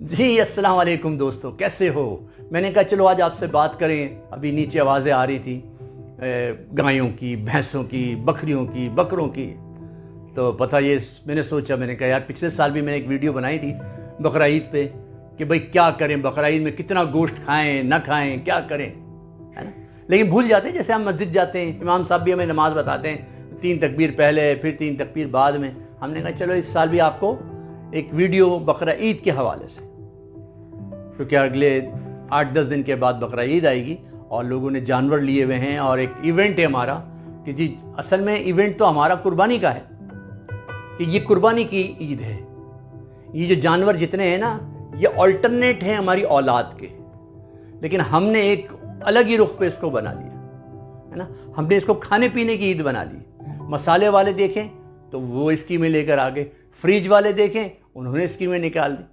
جی السلام علیکم دوستو، کیسے ہو؟ میں نے کہا چلو آج آپ سے بات کریں۔ ابھی نیچے آوازیں آ رہی تھی گایوں کی، بھینسوں کی، بکریوں کی، بکروں کی، تو پتہ یہ میں نے سوچا، میں نے کہا یار پچھلے سال بھی میں نے ایک ویڈیو بنائی تھی بقرہ عید پہ کہ بھئی کیا کریں، بقرہ عید میں کتنا گوشت کھائیں نہ کھائیں، کیا کریں، ہے نا؟ لیکن بھول جاتے ہیں، جیسے ہم مسجد جاتے ہیں، امام صاحب بھی ہمیں نماز بتاتے ہیں 3 تکبیر پہلے پھر 3 تکبیر بعد میں۔ ہم نے کہا چلو اس سال بھی آپ کو ایک ویڈیو بقرہ عید کے حوالے سے، کیونکہ اگلے 8-10 دن کے بعد بقرہ عید آئے گی اور لوگوں نے جانور لیے ہوئے ہیں، اور ایک ایونٹ ہے ہمارا کہ جی اصل میں ایونٹ تو ہمارا قربانی کا ہے کہ یہ قربانی کی عید ہے۔ یہ جو جانور جتنے ہیں نا، یہ آلٹرنیٹ ہیں ہماری اولاد کے، لیکن ہم نے ایک الگ ہی رخ پہ اس کو بنا لیا ہے نا۔ ہم نے اس کو کھانے پینے کی عید بنا لی۔ مسالے والے دیکھیں تو وہ اسکیمیں لے کر آگے، فریج والے دیکھیں انہوں نے اسکیمیں نکال دی،